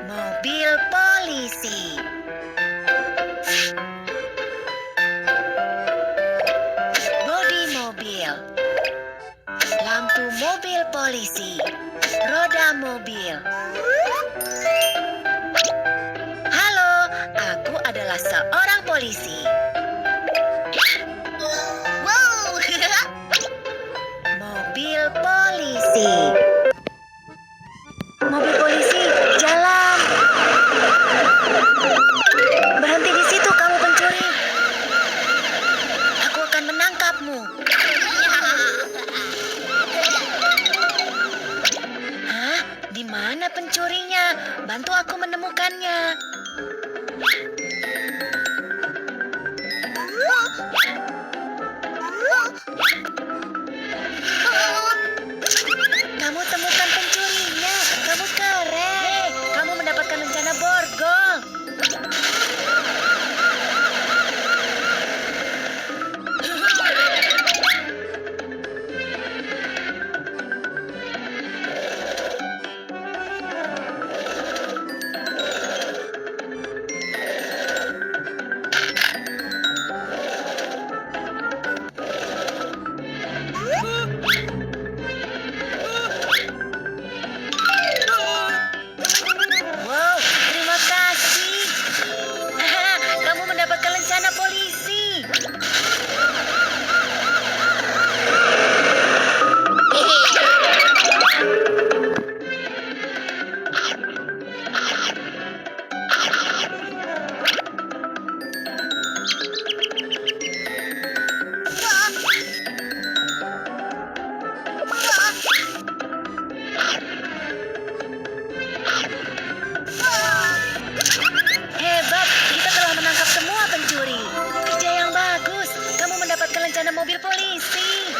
Mobil polisi. Bodi mobil. Lampu mobil polisi. Roda mobil. Halo, aku adalah seorang polisi. Wow. Mobil polisi. Mobil polisi, jalan. Berhenti di situ, kamu pencuri. Aku akan menangkapmu. Hah? Di mana pencurinya? Bantu aku menemukannya. Kamu temukan pencurinya. Kamu keren. Kamu mendapatkan rencana borgol. Wow, terima kasih. Kamu mendapatkan rencana polisi. Hebat, kita telah menangkap semua pencuri. Kerja yang bagus. Kamu mendapatkan rencana mobil polisi.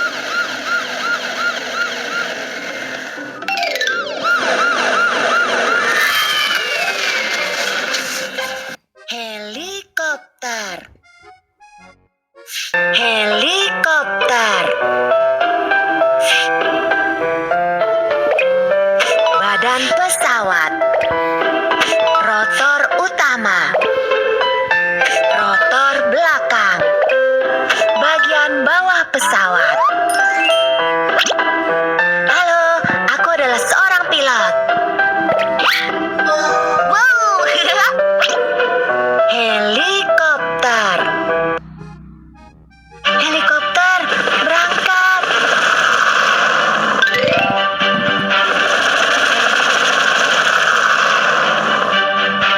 Helikopter. Helikopter. Badan pesawat. Rotor utama. Rotor belakang. Bagian bawah pesawat. Halo, aku adalah seorang pilot. Wow. Helikopter. Helikopter berangkat.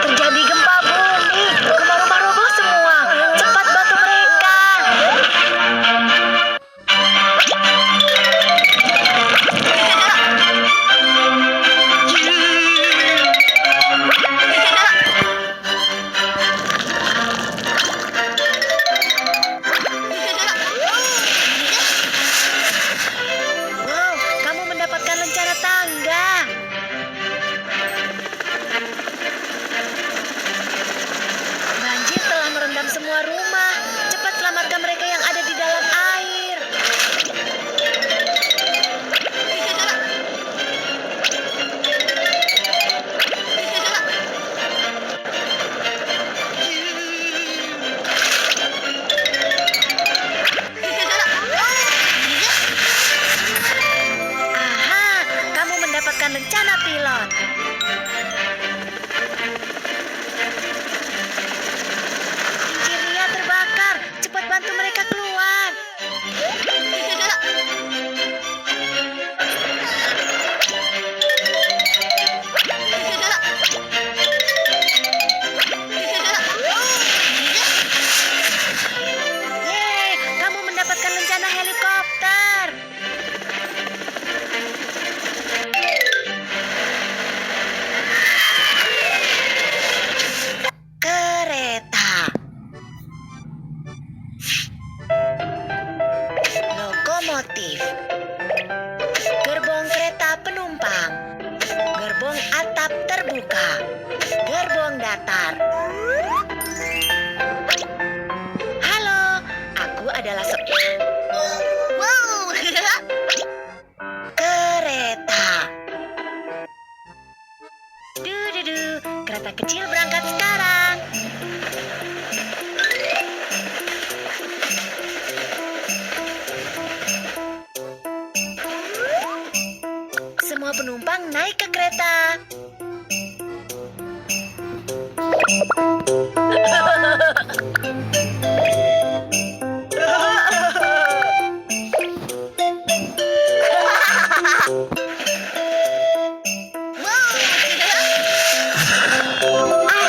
Terjadi gempa bumi. Rumah-rumah roboh semua. Cepat bantu mereka. Wow, kamu mendapatkan rencana tangga. Banjir telah merendam semua rumah. Cepat selamatkan mereka yang ada di dalam air. Aha, kamu mendapatkan rencana pilot. Injilnya terbakar. Cepat bantu mereka keluar. Yeay, kamu mendapatkan rencana helikopter. Kereta. Lokomotif. Gerbong kereta penumpang. Gerbong atap terbuka. Gerbong datar. Halo, aku adalah Wow. kecil berangkat sekarang. Semua penumpang naik ke kereta.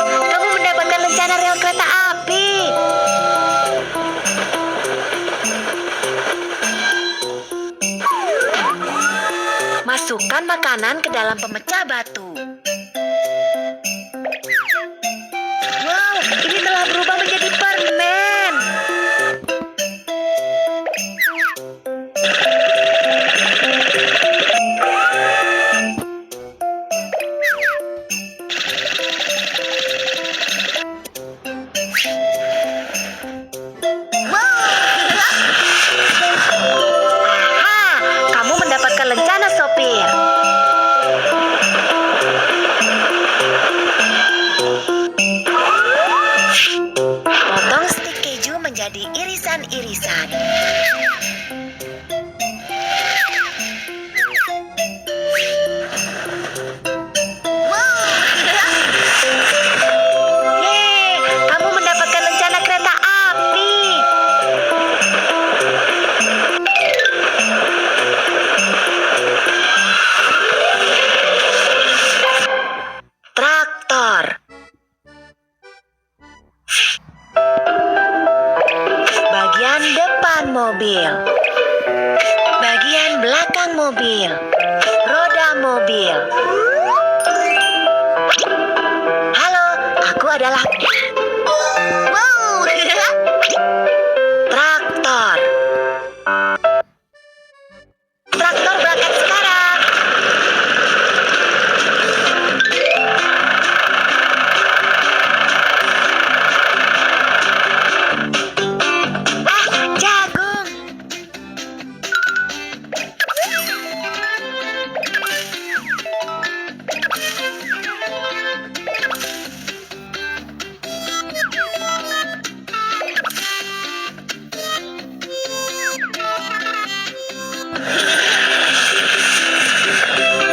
Kamu mendapatkan lencana rel kereta api. Masukkan makanan ke dalam pemecah batu. Wow, ini telah berubah menjadi permen. Kamu mendapatkan lencana sopir. Potong stik keju menjadi irisan-irisan. Yeay, kamu mendapatkan lencana kereta api. Traktor. Bagian depan mobil. Bagian belakang mobil. Roda mobil. Halo, aku adalah traktor. Traktor berangkat sekarang. Jagung.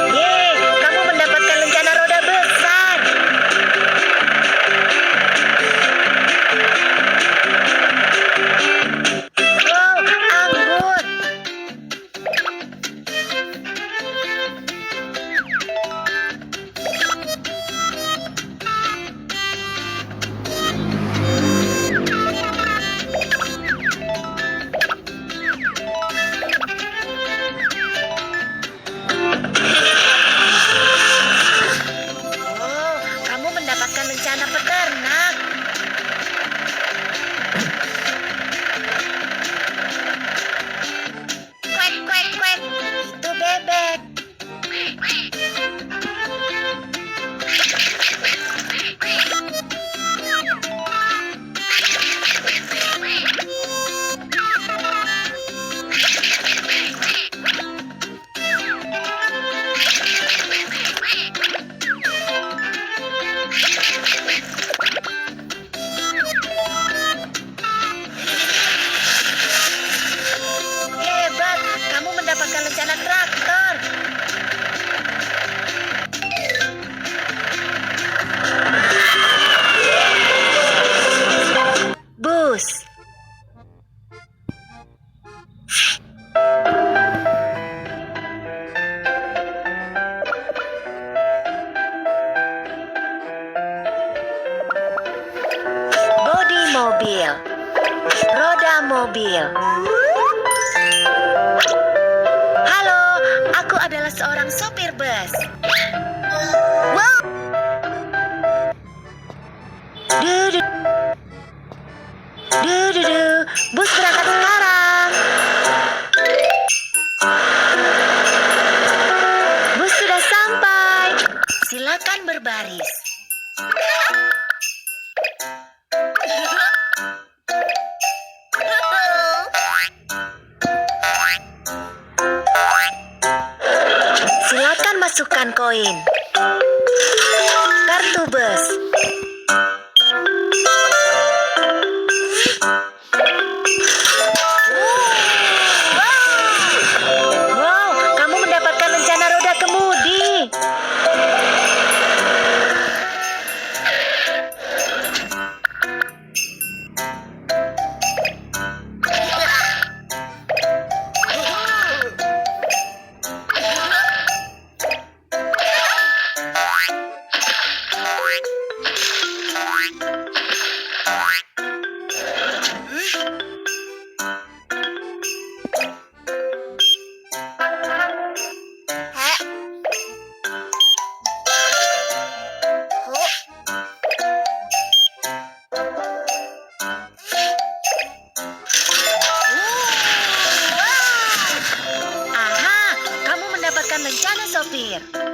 Yeay, kamu mendapatkan lencana roda besar. Wow, anggur. Oh, kamu mendapatkan lencana peternak. Kuek, kuek, kuek. Itu bebek. Hebat, kamu mendapatkan lencana traktor. Bus. Bodi mobil. Roda mobil. Halo, aku adalah seorang sopir bus. Wow. Dudu. Dudu. Bus berangkat sekarang. Bus sudah sampai. Silakan berbaris. Silakan masukkan koin. Kartu bus. lencana sopir.